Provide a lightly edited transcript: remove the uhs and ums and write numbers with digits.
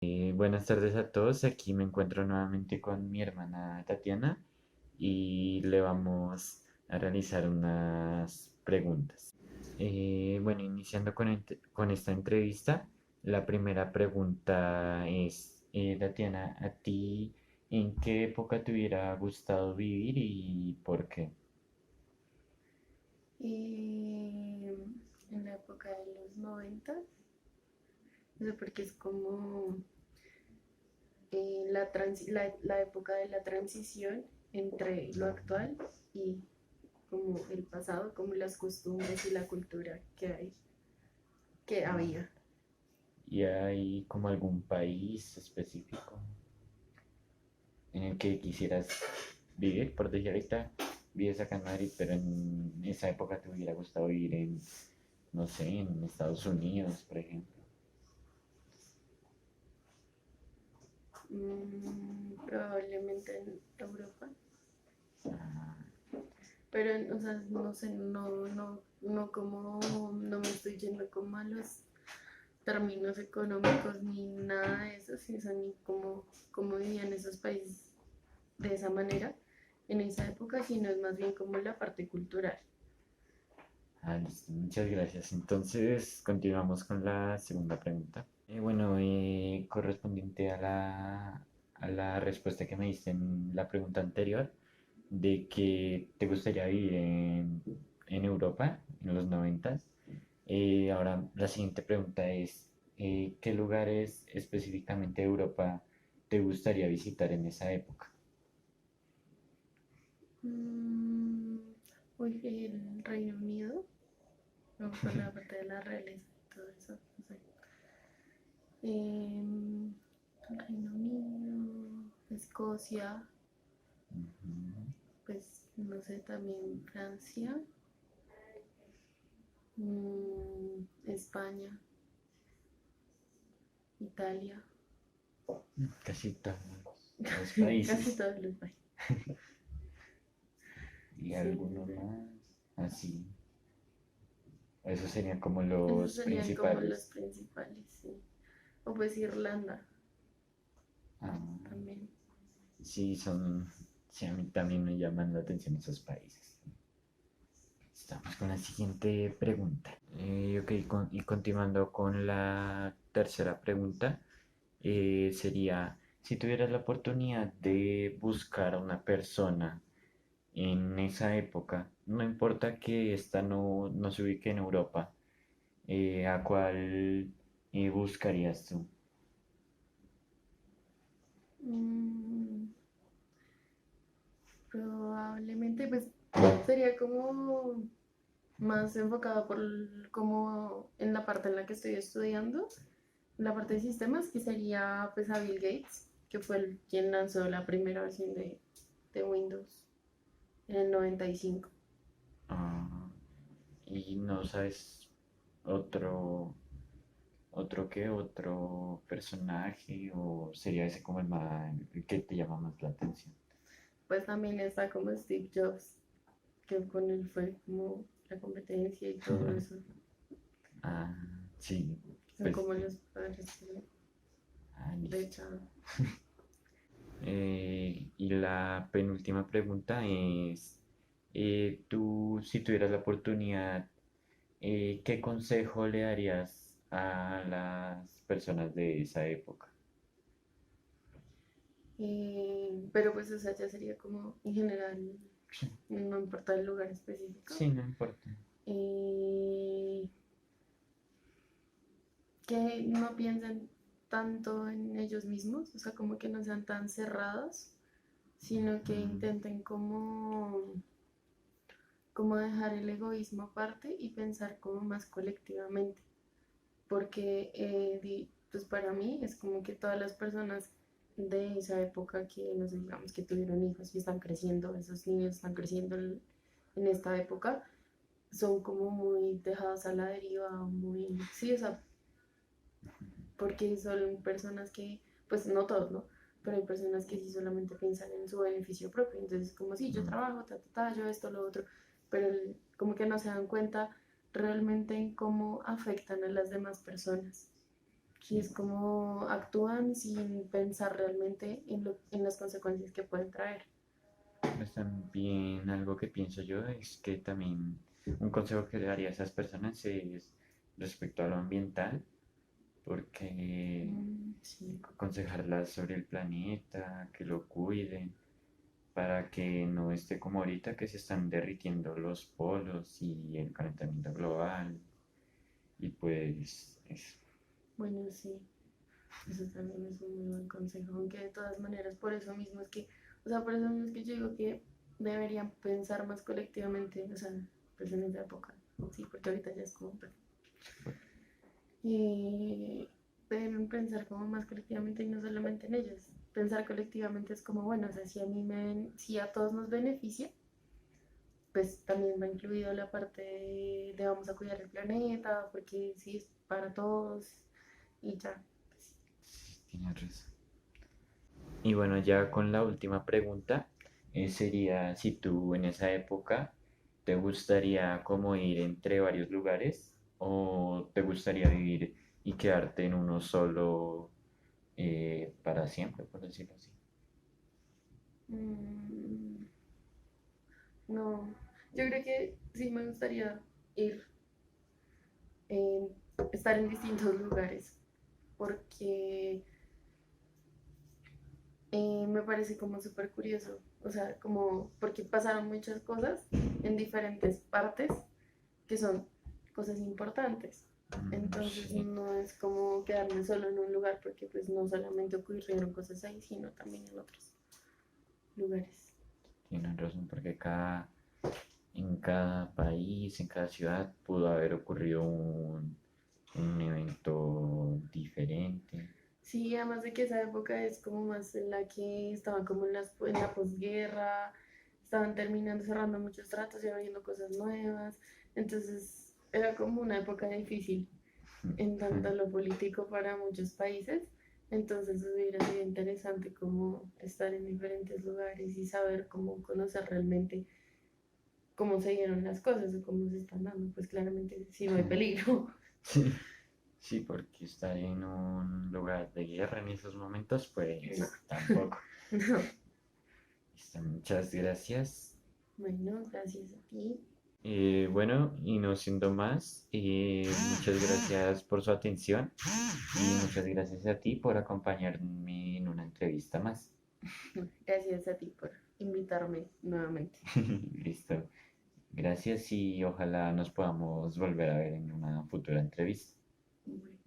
Buenas tardes a todos. Aquí me encuentro nuevamente con mi hermana Tatiana y le vamos a realizar unas preguntas. Bueno, iniciando con esta entrevista, la primera pregunta es, Tatiana, ¿a ti en qué época te hubiera gustado vivir y por qué? Y en la época de los 90, no sé, porque es como la época de la transición entre lo actual y como el pasado, como las costumbres y la cultura que había. ¿Y hay como algún país específico en el que quisieras vivir? Por decir, ahorita vives acá en Madrid, pero en esa época te hubiera gustado vivir en, no sé, en Estados Unidos, por ejemplo. Probablemente en Europa, Ah, pero, o sea, no sé, no como, no me estoy yendo como a los términos económicos ni nada de eso, sino ni cómo vivían esos países de esa manera en esa época, sino es más bien como la parte cultural. listo, muchas gracias. Entonces, continuamos con la segunda pregunta. Bueno, correspondiente a la respuesta que me diste en la pregunta anterior, de que te gustaría vivir en Europa en los noventas. Ahora, la siguiente pregunta es, ¿qué lugares específicamente de Europa te gustaría visitar en esa época? Mm, Uy, el Reino Unido, me gusta la parte de la realeza y todo eso. No sé. Reino Unido, Escocia, Ujú. pues no sé, también Francia, España, Italia, Casi todos los casi países. todos los países. ¿Y Sí, alguno más? Así. Esos serían como esos los serían como los principales. principales, sí. O pues Irlanda Ah, también. sí, son. Sí, a mí también me llaman la atención esos países. Estamos con la siguiente pregunta. Ok, y continuando con la tercera pregunta, sería, si tuvieras la oportunidad de buscar a una persona en esa época, no importa que ésta no se ubique en Europa, ¿a cuál buscarías tú? Mm, Probablemente pues sería como más enfocado como en la parte en la que estoy estudiando, la parte de sistemas, que sería pues a Bill Gates, que fue quien lanzó la primera versión de Windows en el 95. Ah, y no sabes otro, otro personaje o sería ese como el que te llama más la atención. Pues también está como Steve Jobs, que con él fue como la competencia y todo eso. Ah, sí, Son pues, como los padres de listo. Chava. Y la penúltima pregunta es, tú si tuvieras la oportunidad, ¿qué consejo le darías a las personas de esa época? Pero pues o sea, ya sería como en general, Sí, no importa el lugar específico. sí, no importa. Eh, que no piensen tanto en ellos mismos, o sea, como que no sean tan cerrados, sino que Mm, intenten como dejar el egoísmo aparte y pensar como más colectivamente, porque pues para mí es como que todas las personas de esa época que, no sé, digamos que tuvieron hijos y están creciendo, esos niños están creciendo en esta época, son como muy dejados a la deriva, muy, sí, o sea, porque son personas que, pues no todos, ¿no? Pero hay personas que sí solamente piensan en su beneficio propio. Entonces, como si yo mm, trabajo, yo esto, lo otro, pero como que no se dan cuenta realmente en cómo afectan a las demás personas. Y Sí, es como actúan sin pensar realmente en las consecuencias que pueden traer. pues también algo que pienso yo es que también un consejo que le daría a esas personas es respecto a lo ambiental, porque Sí. aconsejarlas sobre el planeta, que lo cuiden, para que no esté como ahorita que se están derritiendo los polos y el calentamiento global. Y pues eso. Bueno, sí, eso también es un muy buen consejo, aunque de todas maneras, por eso mismo es que, o sea, por eso mismo es que yo digo que deberían pensar más colectivamente, o sea, pues en esa época, sí, porque ahorita ya es como, pues, eh, deben pensar como más colectivamente y no solamente en ellos. Pensar colectivamente es como, bueno, o sea, si a mí si a todos nos beneficia, pues también va incluido la parte de vamos a cuidar el planeta, porque sí es para todos y ya. Pues, Tienes razón. Y bueno, ya con la última pregunta, sería si tú en esa época te gustaría como ir entre varios lugares o te gustaría vivir y quedarte en uno solo para siempre, por decirlo así. mm, no, yo creo que sí me gustaría ir, eh, estar en distintos lugares, porque me parece como súper curioso, o sea, como porque pasaron muchas cosas en diferentes partes que son cosas importantes. Entonces Sí, no es como quedarme solo en un lugar porque pues no solamente ocurrieron cosas ahí, sino también en otros lugares. tienes razón, porque en cada país, en cada ciudad pudo haber ocurrido un evento diferente. Sí, además de que esa época es como más en la que estaban como en la posguerra, estaban terminando, cerrando muchos tratos y abriendo cosas nuevas. Entonces era como una época difícil en tanto a lo político para muchos países. Entonces hubiera sido interesante como estar en diferentes lugares y saber cómo conocer realmente cómo se dieron las cosas o cómo se están dando. Pues claramente si no hay peligro. Sí, sí, porque estar en un lugar de guerra en esos momentos, No, pues tampoco. no. Listo, muchas gracias. Bueno, gracias a ti. Bueno, y no siendo más, muchas gracias por su atención y muchas gracias a ti por acompañarme en una entrevista más. Gracias a ti por invitarme nuevamente. Listo. Gracias y ojalá nos podamos volver a ver en una futura entrevista. Bueno.